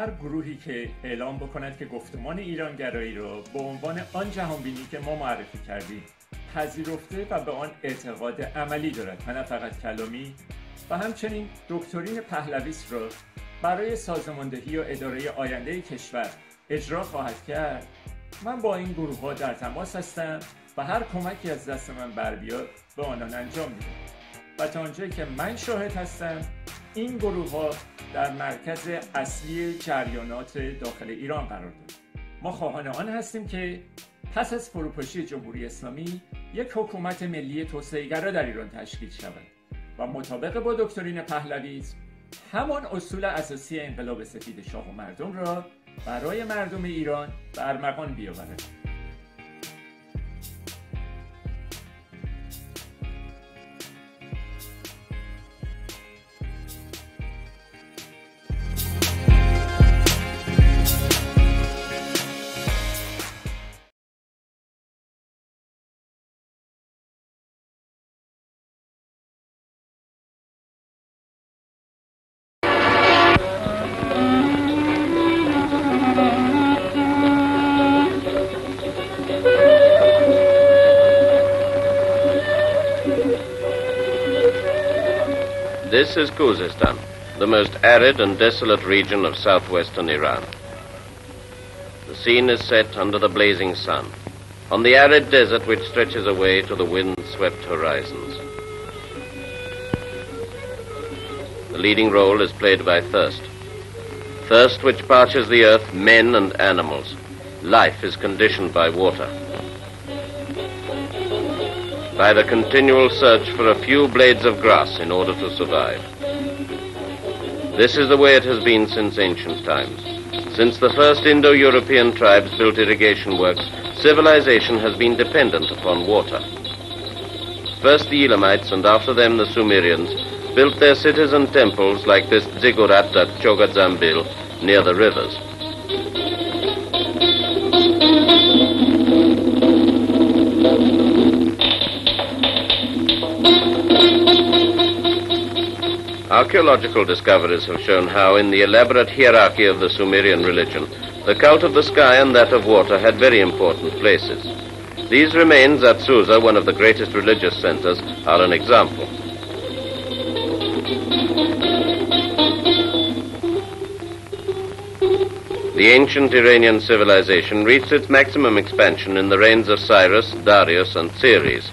هر گروهی که اعلام بکند که گفتمان ایرانگرایی را به عنوان آن جهانبینی که ما معرفی کردیم پذیرفته و به آن اعتقاد عملی دارد و نه فقط کلامی، و همچنین دکترین پهلویست را برای سازماندهی و اداره آینده کشور اجرا خواهد کرد، من با این گروه ها در تماس هستم و هر کمکی از دست من بر بیاد به آنان انجام میدم. و تا آنجایی که من شاهد هستم این گروه ها در مرکز اصلی جریانات داخل ایران قرار دارند. ما خواهان آن هستیم که پس از فروپاشی جمهوری اسلامی یک حکومت ملی توسعه‌گرا در ایران تشکیل شود و مطابق با دکترین پهلویسم همان اصول اساسی انقلاب سفید شاه و مردم را برای مردم ایران به ارمغان بیاورد. This is Khuzestan, the most arid and desolate region of southwestern Iran. The scene is set under the blazing sun, on the arid desert which stretches away to the wind-swept horizons. The leading role is played by thirst. Thirst which parches the earth, men and animals. Life is conditioned by water. By the continual search for a few blades of grass in order to survive. This is the way it has been since ancient times. Since the first Indo-European tribes built irrigation works, civilization has been dependent upon water. First the Elamites and after them the Sumerians built their cities and temples like this ziggurat at Chogadzambil near the rivers. Archaeological discoveries have shown how, in the elaborate hierarchy of the Sumerian religion, the cult of the sky and that of water had very important places. These remains at Susa, one of the greatest religious centers, are an example. The ancient Iranian civilization reached its maximum expansion in the reigns of Cyrus, Darius, and Ceres.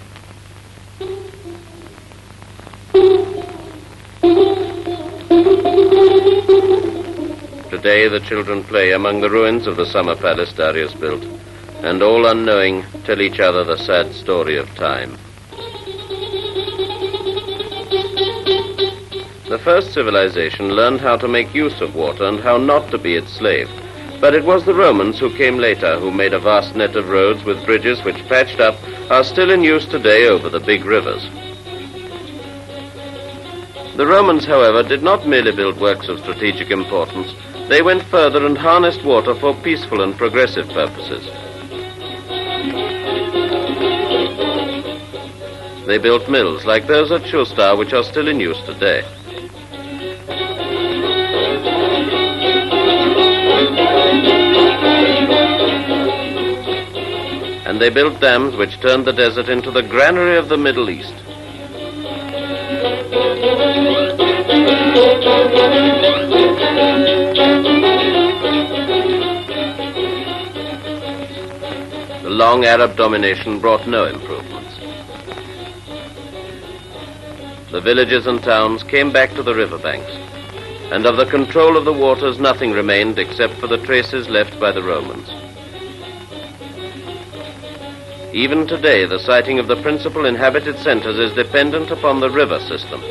Today the children play among the ruins of the summer palace Darius built, and all unknowing tell each other the sad story of time. The first civilization learned how to make use of water and how not to be its slave. But it was the Romans who came later who made a vast net of roads with bridges which, patched up, are still in use today over the big rivers. The Romans, however, did not merely build works of strategic importance. They went further and harnessed water for peaceful and progressive purposes. They built mills like those at Shustar, which are still in use today. And they built dams which turned the desert into the granary of the Middle East. The long Arab domination brought no improvements. The villages and towns came back to the riverbanks, and of the control of the waters nothing remained except for the traces left by the Romans. Even today, the siting of the principal inhabited centers is dependent upon the river system.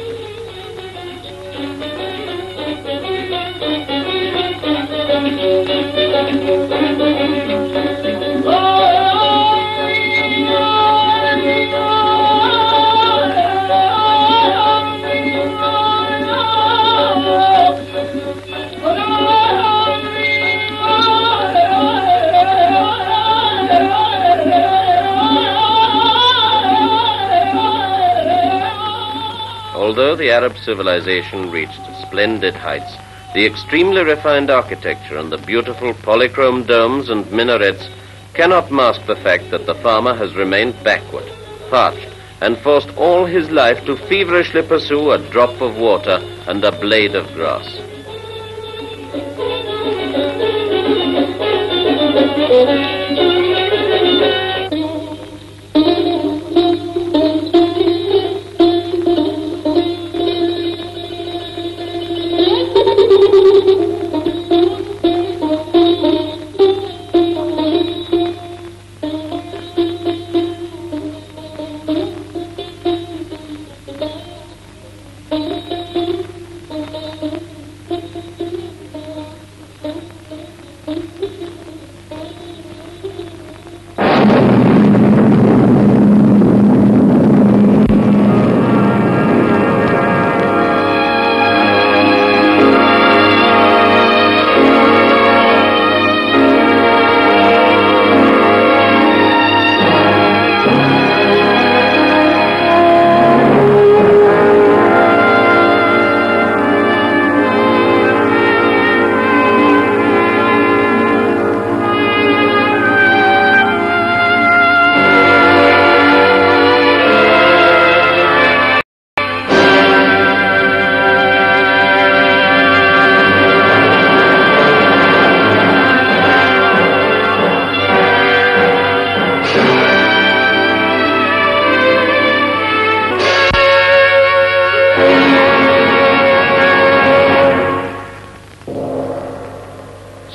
Although the Arab civilization reached splendid heights, the extremely refined architecture and the beautiful polychrome domes and minarets cannot mask the fact that the farmer has remained backward, parched, and forced all his life to feverishly pursue a drop of water and a blade of grass.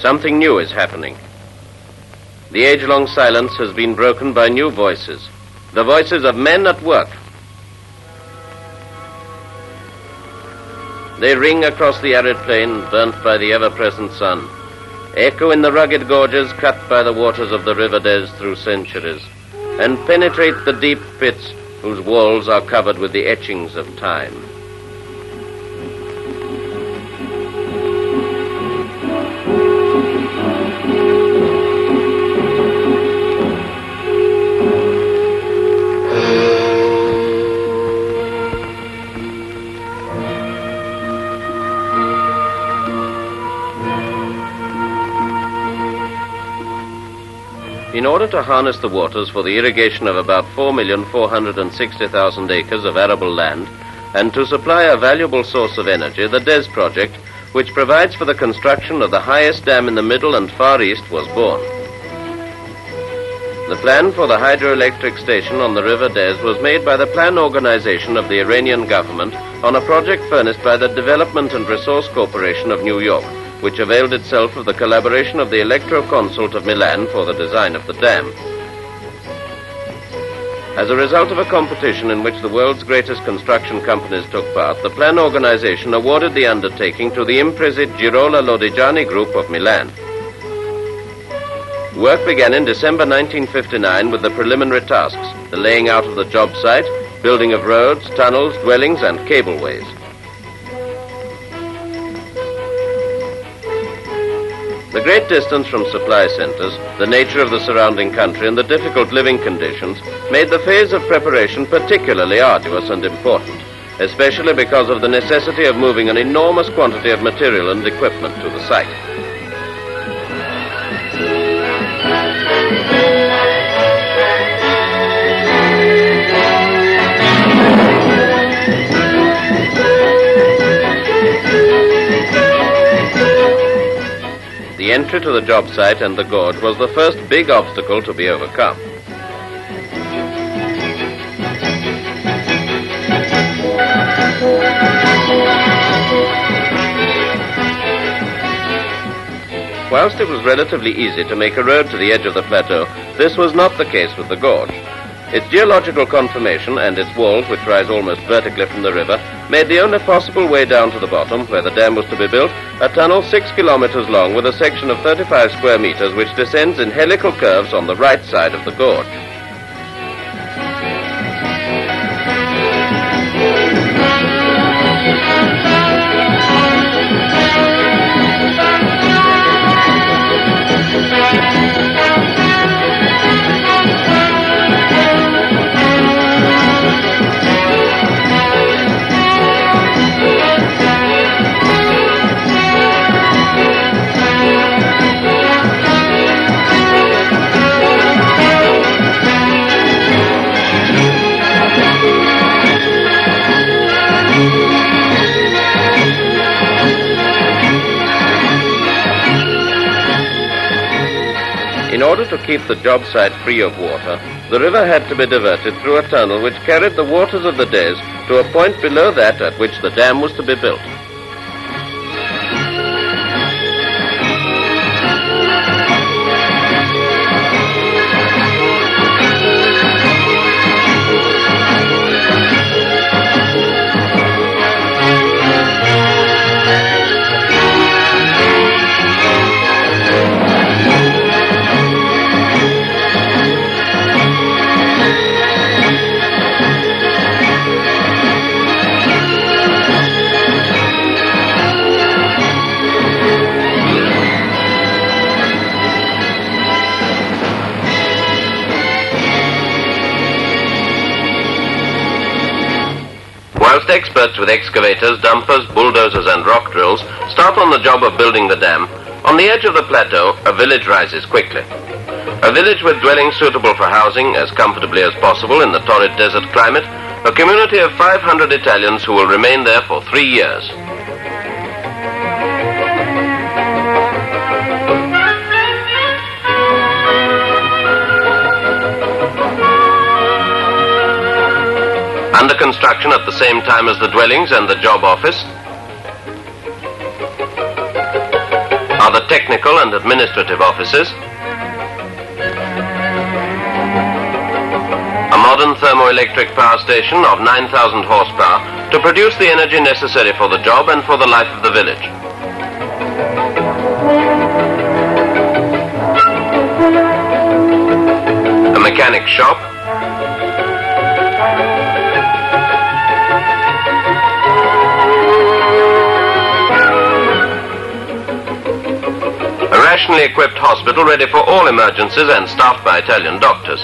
Something new is happening. The age-long silence has been broken by new voices, the voices of men at work. They ring across the arid plain burnt by the ever-present sun, echo in the rugged gorges cut by the waters of the River Des through centuries, and penetrate the deep pits whose walls are covered with the etchings of time. In order to harness the waters for the irrigation of about 4,460,000 acres of arable land and to supply a valuable source of energy, the Des project, which provides for the construction of the highest dam in the Middle and Far East, was born. The plan for the hydroelectric station on the River Des was made by the plan organization of the Iranian government on a project furnished by the Development and Resource Corporation of New York, which availed itself of the collaboration of the Electro-Consult of Milan for the design of the dam. As a result of a competition in which the world's greatest construction companies took part, the plan organization awarded the undertaking to the Imprese Girola Lodigiani Group of Milan. Work began in December 1959 with the preliminary tasks, the laying out of the job site, building of roads, tunnels, dwellings, and cableways. The great distance from supply centers, the nature of the surrounding country, and the difficult living conditions made the phase of preparation particularly arduous and important, especially because of the necessity of moving an enormous quantity of material and equipment to the site. The entry to the job site and the gorge was the first big obstacle to be overcome. Whilst it was relatively easy to make a road to the edge of the plateau, this was not the case with the gorge. Its geological conformation and its walls, which rise almost vertically from the river, made the only possible way down to the bottom, where the dam was to be built, a tunnel 6 kilometers long with a section of 35 square meters which descends in helical curves on the right side of the gorge. to keep the job site free of water, the river had to be diverted through a tunnel which carried the waters of the Des to a point below that at which the dam was to be built. Whilst experts with excavators, dumpers, bulldozers and rock drills start on the job of building the dam, on the edge of the plateau, a village rises quickly. A village with dwellings suitable for housing as comfortably as possible in the torrid desert climate, a community of 500 Italians who will remain there for 3 years. Under construction at the same time as the dwellings and the job office are the technical and administrative offices, a modern thermoelectric power station of 9,000 horsepower to produce the energy necessary for the job and for the life of the village. A mechanic shop, a rationally equipped hospital ready for all emergencies and staffed by Italian doctors.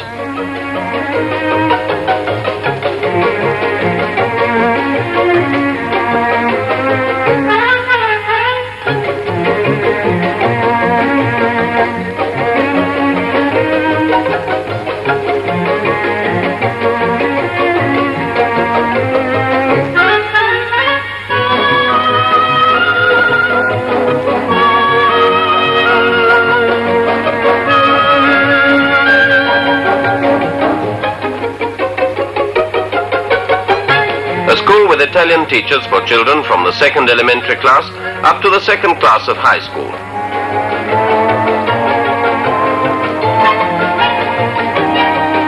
With Italian teachers for children from the 2nd elementary class up to the 2nd class of high school.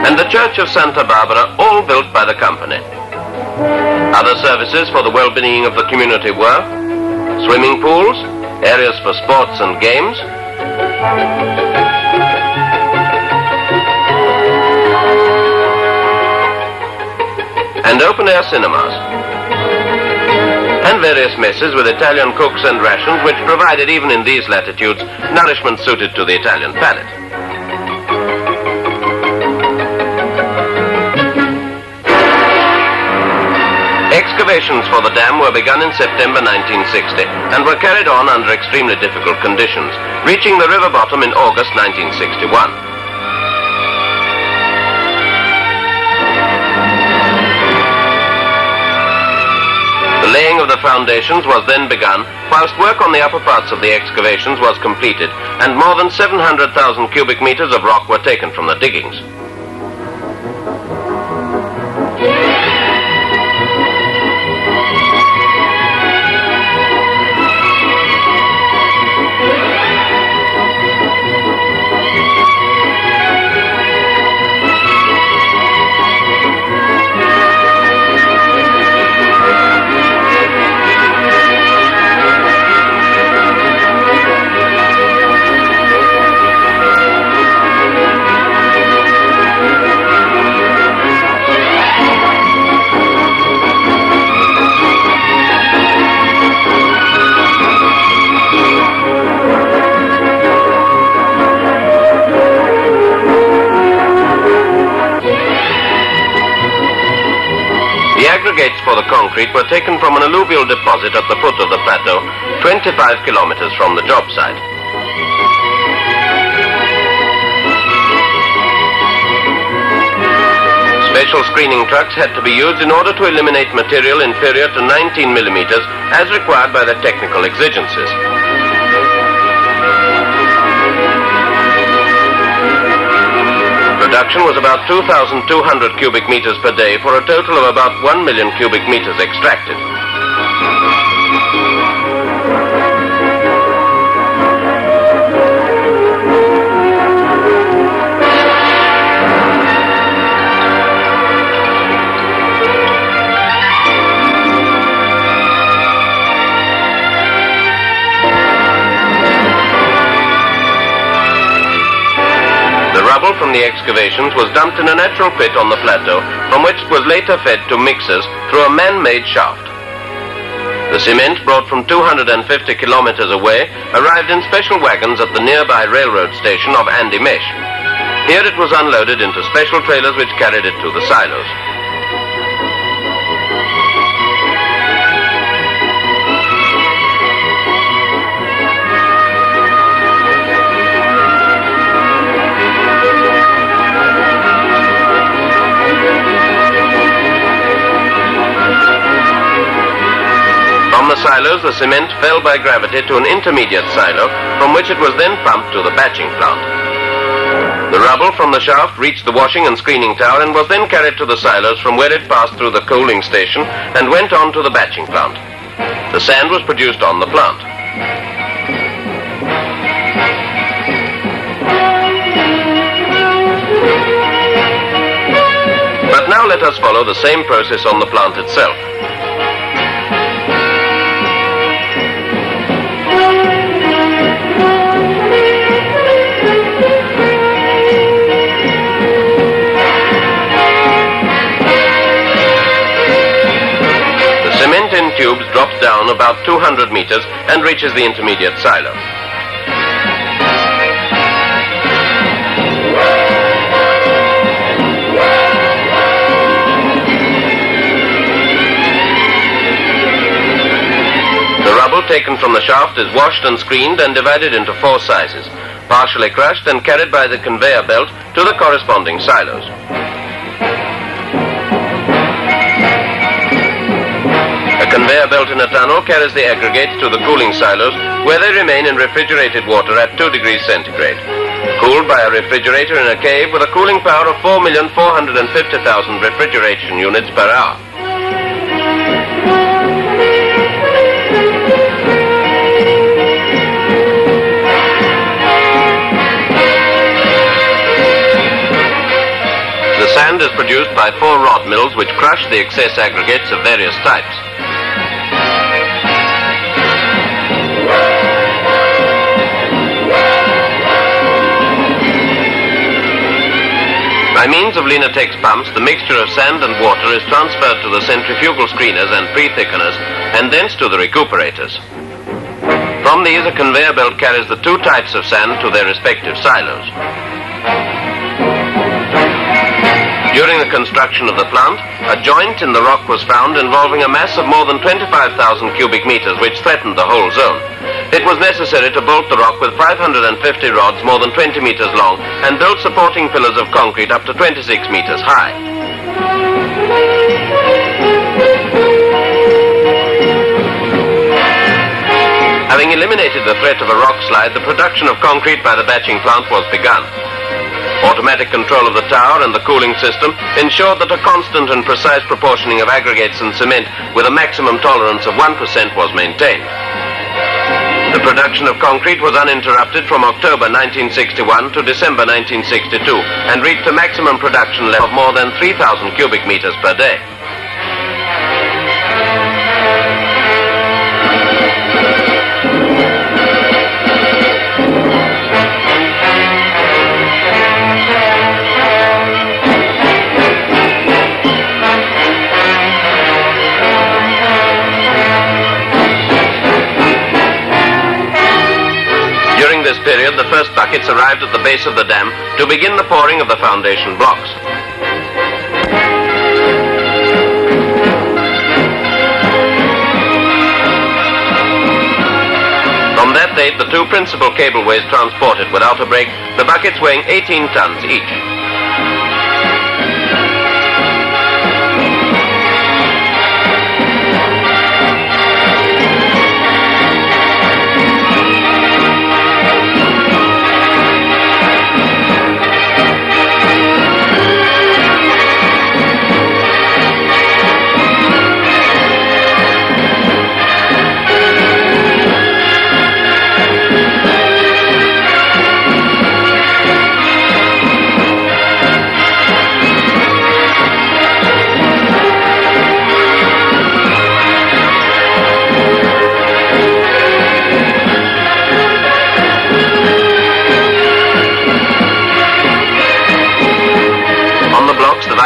And the Church of Santa Barbara, all built by the company. Other services for the well-being of the community were swimming pools, areas for sports and games, and open-air cinemas, and various messes with Italian cooks and rations which provided, even in these latitudes, nourishment suited to the Italian palate. Excavations for the dam were begun in September 1960 and were carried on under extremely difficult conditions, reaching the river bottom in August 1961. The laying of the foundations was then begun, whilst work on the upper parts of the excavations was completed, and more than 700,000 cubic meters of rock were taken from the diggings. Aggregates for the concrete were taken from an alluvial deposit at the foot of the plateau, 25 kilometers from the job site. Special screening trucks had to be used in order to eliminate material inferior to 19 millimeters as required by the technical exigencies. production was about 2,200 cubic meters per day for a total of about 1 million cubic meters extracted. From the excavations was dumped in a natural pit on the plateau, from which it was later fed to mixers through a man-made shaft. The cement, brought from 250 kilometers away, arrived in special wagons at the nearby railroad station of Andimesh. Here it was unloaded into special trailers which carried it to the silos. From the silos, the cement fell by gravity to an intermediate silo, from which it was then pumped to the batching plant. The rubble from the shaft reached the washing and screening tower and was then carried to the silos, from where it passed through the cooling station and went on to the batching plant. The sand was produced on the plant. But now let us follow the same process on the plant itself. Cement in tubes drops down about 200 meters and reaches the intermediate silo. The rubble taken from the shaft is washed and screened and divided into 4 sizes, partially crushed and carried by the conveyor belt to the corresponding silos. A conveyor belt in a tunnel carries the aggregates to the cooling silos, where they remain in refrigerated water at 2 degrees centigrade, cooled by a refrigerator in a cave with a cooling power of 4,450,000 refrigeration units per hour. The sand is produced by 4 rod mills which crush the excess aggregates of various types. By means of Linatex pumps, the mixture of sand and water is transferred to the centrifugal screeners and pre-thickeners, and thence to the recuperators. From these, a conveyor belt carries the 2 types of sand to their respective silos. During the construction of the plant, a joint in the rock was found involving a mass of more than 25,000 cubic meters, which threatened the whole zone. It was necessary to bolt the rock with 550 rods more than 20 meters long and build supporting pillars of concrete up to 26 meters high. Having eliminated the threat of a rock slide, the production of concrete by the batching plant was begun. Automatic control of the tower and the cooling system ensured that a constant and precise proportioning of aggregates and cement with a maximum tolerance of 1% was maintained. The production of concrete was uninterrupted from October 1961 to December 1962 and reached a maximum production level of more than 3,000 cubic meters per day. During this period, the first buckets arrived at the base of the dam to begin the pouring of the foundation blocks. From that date, the 2 principal cableways transported without a break the buckets weighing 18 tons each.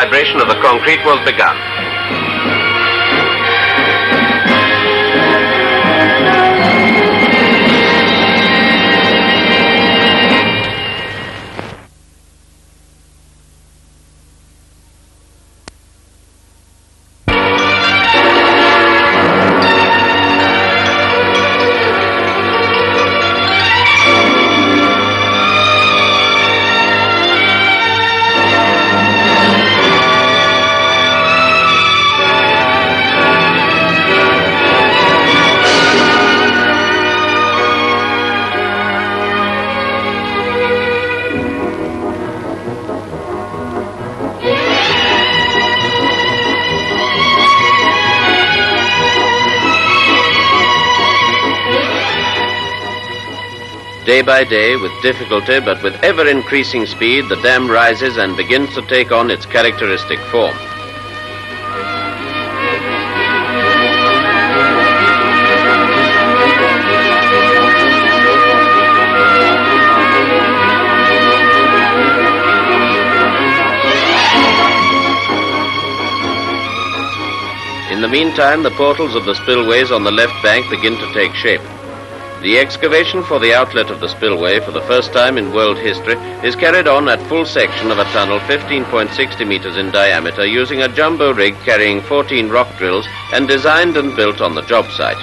vibration of the concrete was begun. Day by day, with difficulty but with ever-increasing speed, the dam rises and begins to take on its characteristic form. In the meantime, the portals of the spillways on the left bank begin to take shape. The excavation for the outlet of the spillway for the first time in world history is carried on at full section of a tunnel 15.60 meters in diameter using a jumbo rig carrying 14 rock drills and designed and built on the job site.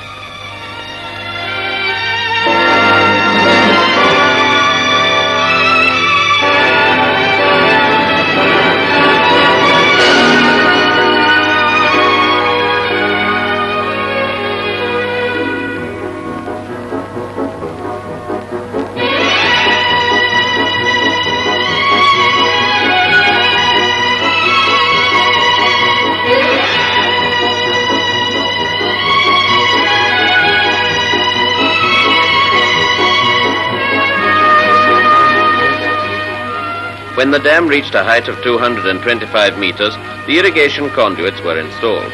When the dam reached a height of 225 meters, the irrigation conduits were installed.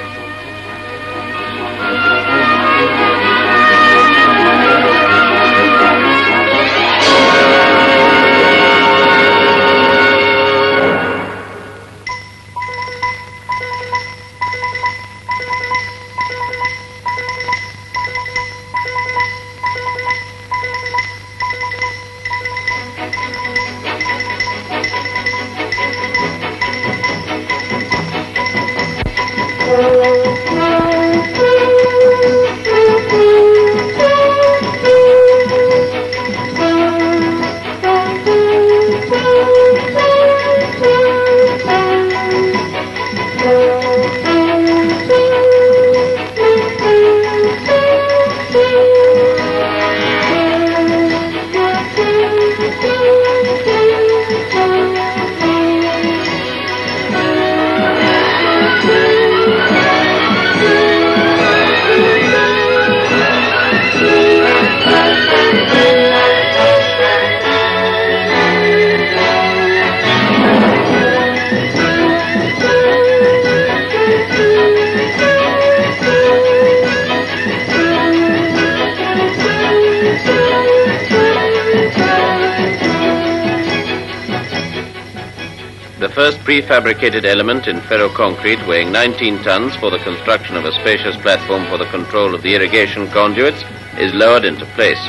The first prefabricated element in ferroconcrete weighing 19 tons for the construction of a spacious platform for the control of the irrigation conduits is lowered into place.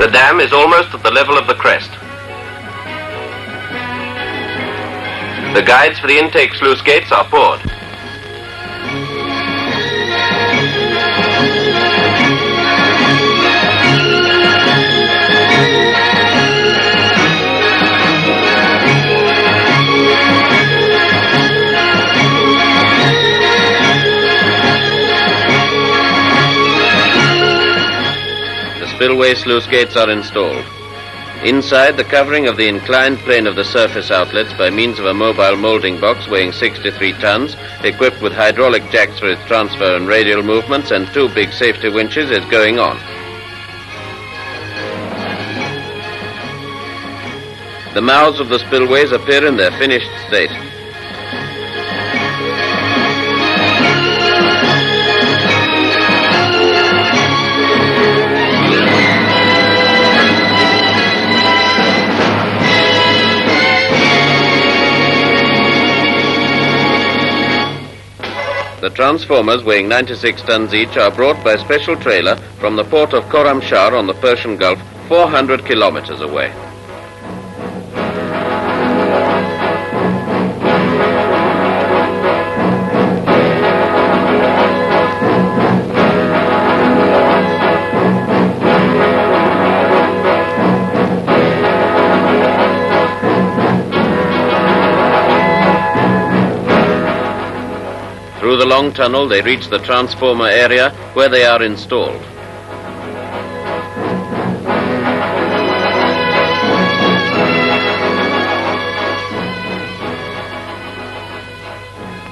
The dam is almost at the level of the crest. The guides for the intake sluice gates are poured. spillway sluice gates are installed. Inside, the covering of the inclined plane of the surface outlets by means of a mobile molding box weighing 63 tons, equipped with hydraulic jacks for its transfer and radial movements and 2 big safety winches, is going on. The mouths of the spillways appear in their finished state. The transformers, weighing 96 tons each, are brought by special trailer from the port of Khorramshahr on the Persian Gulf, 400 kilometers away. Through the long tunnel, they reach the transformer area where they are installed.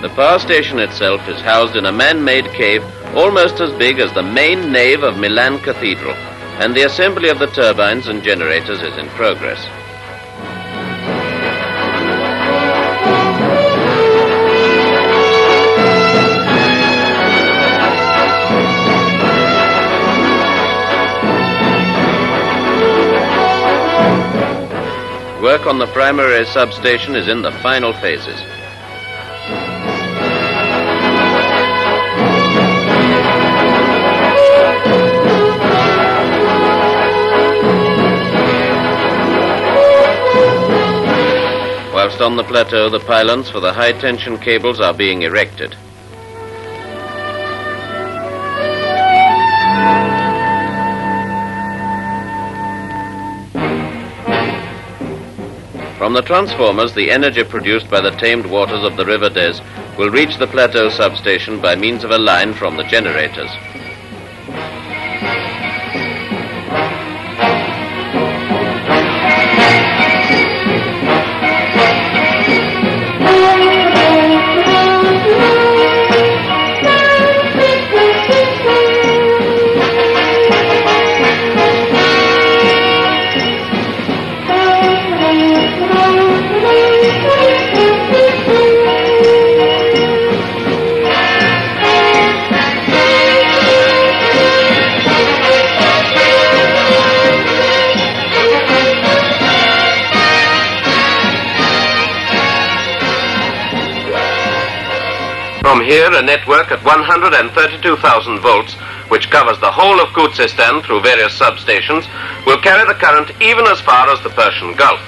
The power station itself is housed in a man-made cave almost as big as the main nave of Milan Cathedral, and the assembly of the turbines and generators is in progress. Work on the primary substation is in the final phases. Whilst on the plateau, the pylons for the high-tension cables are being erected. From the transformers, the energy produced by the tamed waters of the River Des will reach the plateau substation by means of a line from the generators. From here, a network at 132,000 volts, which covers the whole of Khuzestan through various substations, will carry the current even as far as the Persian Gulf.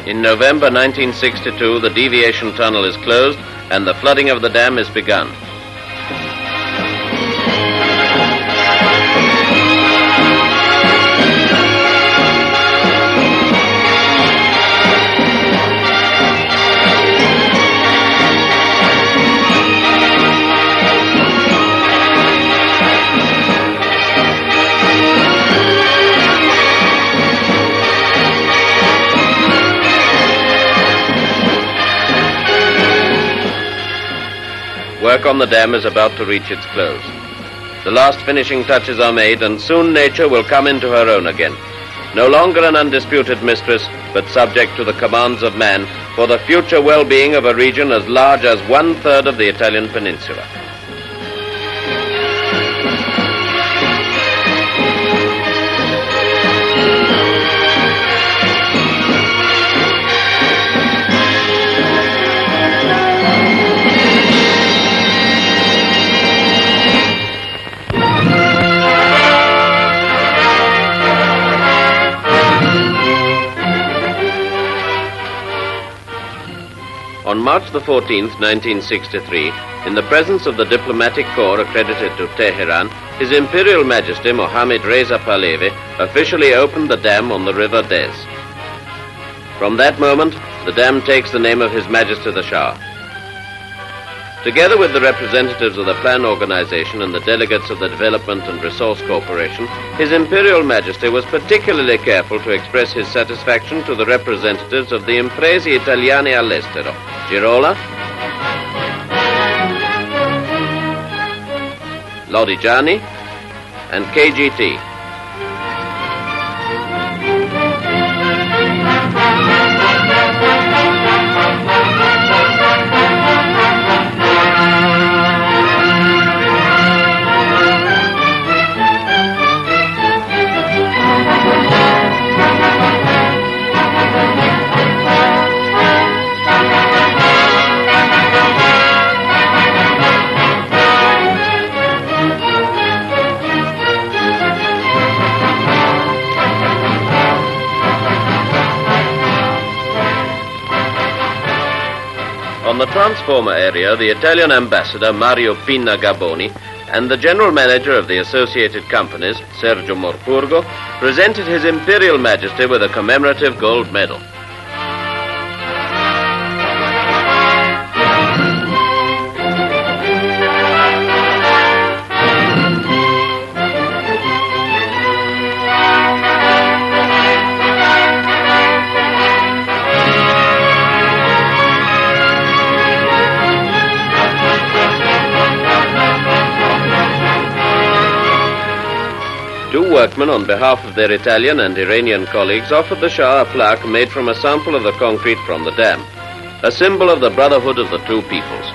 In November 1962, the deviation tunnel is closed and the flooding of the dam is begun. Work on the dam is about to reach its close. The last finishing touches are made, and soon nature will come into her own again. No longer an undisputed mistress, but subject to the commands of man for the future well-being of a region as large as 1/3 of the Italian peninsula. March the 14th, 1963, in the presence of the diplomatic corps accredited to Tehran, His Imperial Majesty Mohammad Reza Pahlavi officially opened the dam on the River Des. From that moment, the dam takes the name of His Majesty the Shah. Together with the representatives of the Plan Organization and the delegates of the Development and Resource Corporation, His Imperial Majesty was particularly careful to express his satisfaction to the representatives of the Imprese Italiane all'estero, Girola, Lodigiani, and KGT. On the transformer area, the Italian ambassador, Mario Pinna Gaboni, and the general manager of the associated companies, Sergio Morpurgo, presented His Imperial Majesty with a commemorative gold medal. Two workmen, on behalf of their Italian and Iranian colleagues, offered the Shah a plaque made from a sample of the concrete from the dam, a symbol of the brotherhood of the two peoples.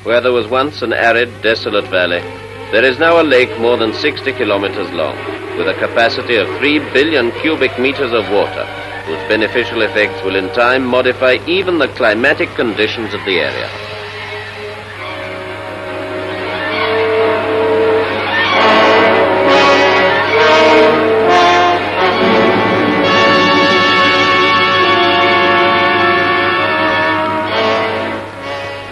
Where there was once an arid, desolate valley, there is now a lake more than 60 kilometers long, with a capacity of 3 billion cubic meters of water, whose beneficial effects will in time modify even the climatic conditions of the area.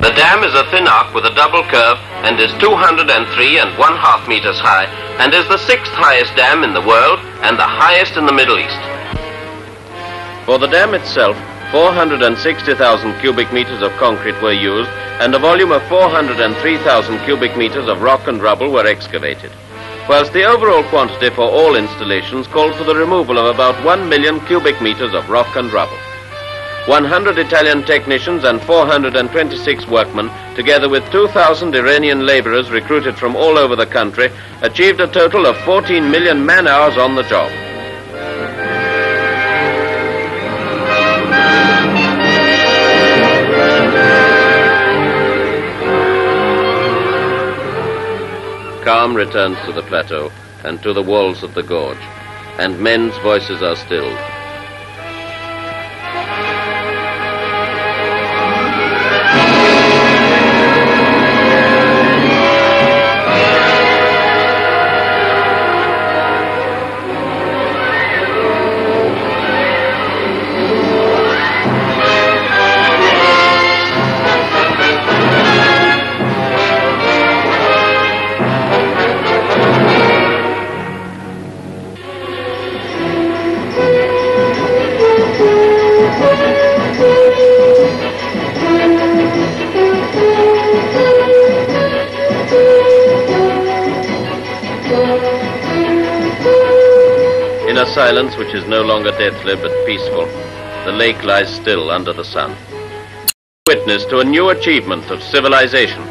The dam is a thin arc with a double curve and is 203.5 meters high and is the 6th highest dam in the world and the highest in the Middle East. For the dam itself, 460,000 cubic meters of concrete were used and a volume of 403,000 cubic meters of rock and rubble were excavated, whilst the overall quantity for all installations called for the removal of about 1 million cubic meters of rock and rubble. 100 Italian technicians and 426 workmen, together with 2,000 Iranian laborers recruited from all over the country, achieved a total of 14 million man-hours on the job. calm returns to the plateau and to the walls of the gorge, and men's voices are stilled. In a silence which is no longer deathly but peaceful, the lake lies still under the sun. Witness to a new achievement of civilization.